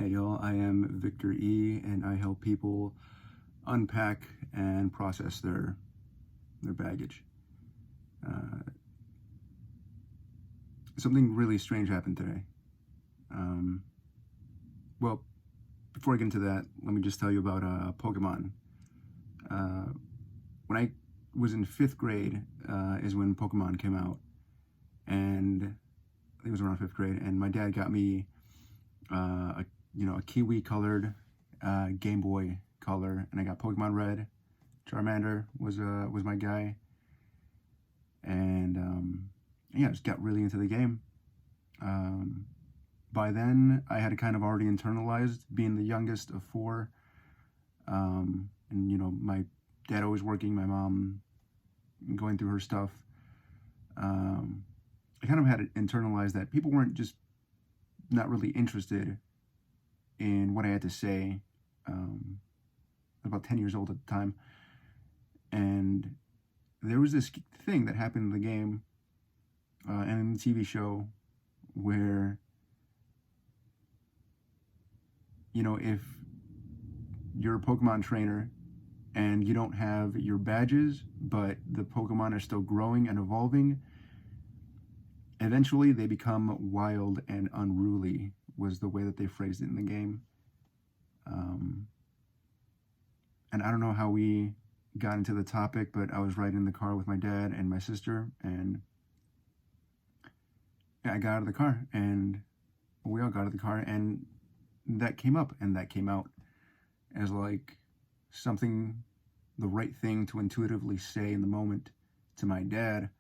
Hey y'all, I am Victor E, and I help people unpack and process their baggage. Something really strange happened today. Well, before I get into that, let me just tell you about Pokemon. When I was in 5th grade is when Pokemon came out, and I think it was around 5th grade, and my dad got me a kiwi colored Game Boy color, and I got Pokemon Red. Charmander was my guy, and yeah, just got really into the game. By then, I had kind of already internalized being the youngest of 4, and my dad always working, my mom going through her stuff. I kind of had it internalized that people weren't just not really interested in what I had to say. About 10 years old at the time, and there was this thing that happened in the game and in the TV show where, if you're a Pokemon trainer and you don't have your badges, but the Pokemon are still growing and evolving, eventually they become wild and unruly, was the way that they phrased it in the game. And I don't know how we got into the topic, but I was riding in the car with my dad and my sister, and I got out of the car, and we all got out of the car, and that came up, and that came out as like something, the right thing to intuitively say in the moment to my dad,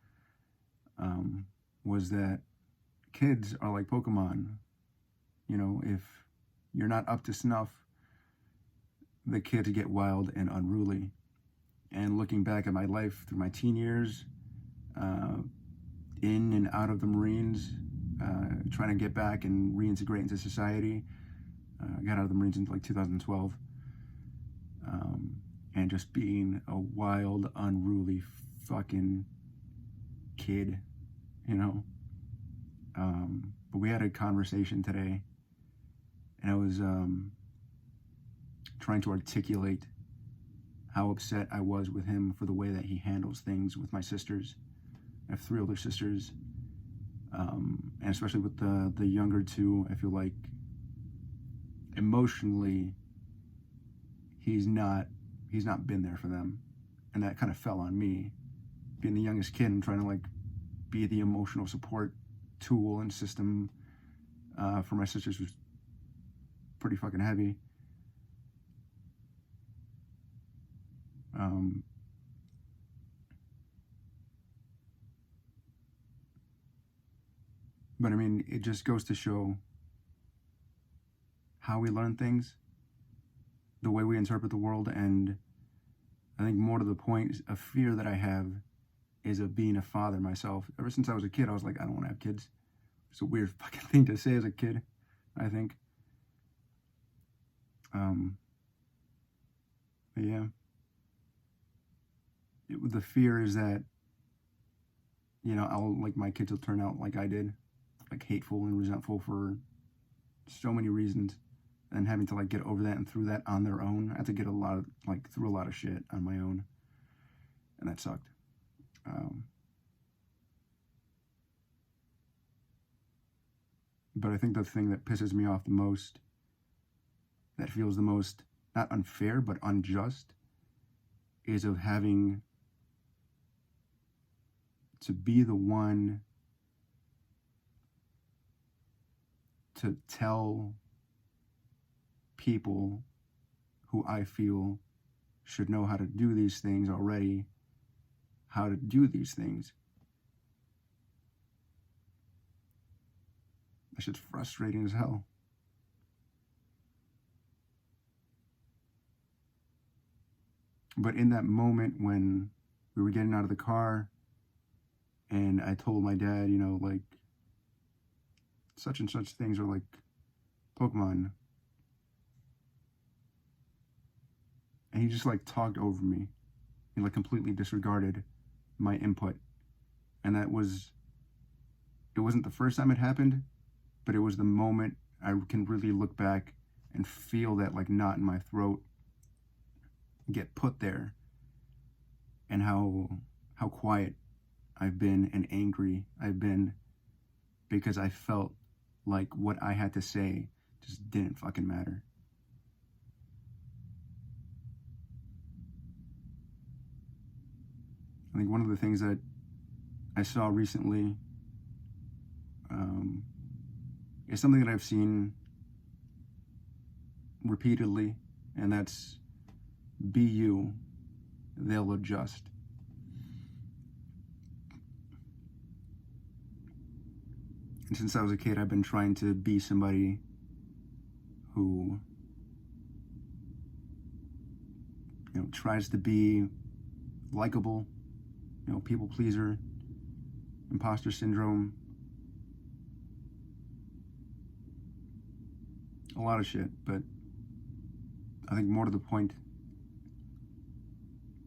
was that kids are like Pokemon. If you're not up to snuff, the kids get wild and unruly. And looking back at my life through my teen years, in and out of the Marines, trying to get back and reintegrate into society. I got out of the Marines in like 2012. And just being a wild, unruly fucking kid, But we had a conversation today, and I was trying to articulate how upset I was with him for the way that he handles things with my sisters. I have 3 older sisters, and especially with the younger 2, I feel like emotionally he's not been there for them, and that kind of fell on me, being the youngest kid and trying to like be the emotional support tool and system for my sisters was pretty fucking heavy. But I mean, it just goes to show how we learn things, the way we interpret the world, and I think more to the point, a fear that I have is of being a father myself. Ever since I was a kid, I was like, I don't want to have kids. It's a weird fucking thing to say as a kid, I think. But yeah. The fear is that, my kids will turn out like I did, like hateful and resentful for so many reasons, and having to like get over that and through that on their own. I had to get through a lot of shit on my own, and that sucked. But I think the thing that pisses me off the most, that feels the most, not unfair, but unjust, is of having to be the one to tell people who I feel should know how to do these things already, how to do these things. That shit's frustrating as hell. But in that moment when we were getting out of the car and I told my dad, like, such and such things are like Pokemon, and he just like talked over me. He like completely disregarded my input. And it wasn't the first time it happened, but it was the moment I can really look back and feel that like knot in my throat get put there, and how quiet I've been and angry I've been because I felt like what I had to say just didn't fucking matter. I think one of the things that I saw recently is something that I've seen repeatedly, and that's be you, they'll adjust. And since I was a kid, I've been trying to be somebody who, tries to be likable, people pleaser, imposter syndrome, a lot of shit. But I think more to the point,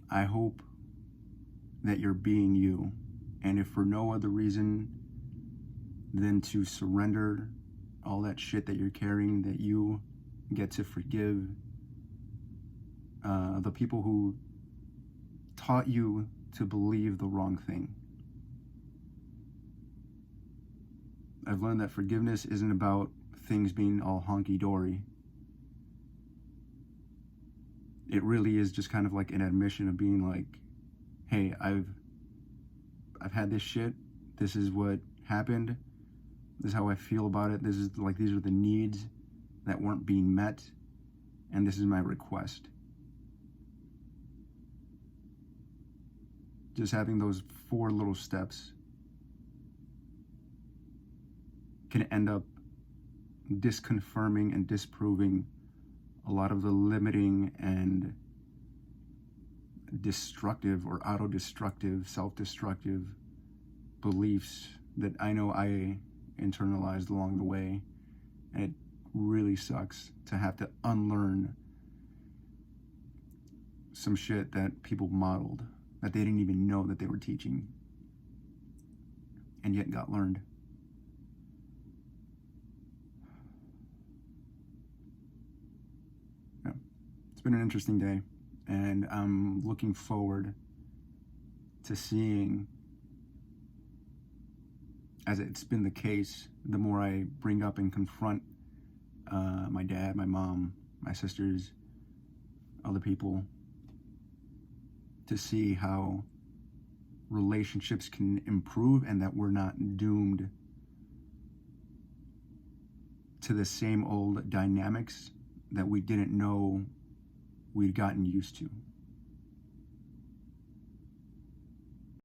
I hope that you're being you, and if for no other reason than to surrender all that shit that you're carrying, that you get to forgive the people who taught you to believe the wrong thing. I've learned that forgiveness isn't about things being all honky-dory. It really is just kind of like an admission of being like, hey, I've had this shit. This is what happened. This is how I feel about it. These are the needs that weren't being met, and this is my request. Just having those 4 little steps can end up disconfirming and disproving a lot of the limiting and destructive or auto-destructive, self-destructive beliefs that I know I internalized along the way. And it really sucks to have to unlearn some shit that people modeled, that they didn't even know that they were teaching, and yet got learned. Yeah. It's been an interesting day, and I'm looking forward to seeing, as it's been the case, the more I bring up and confront my dad, my mom, my sisters, other people, to see how relationships can improve and that we're not doomed to the same old dynamics that we didn't know we'd gotten used to.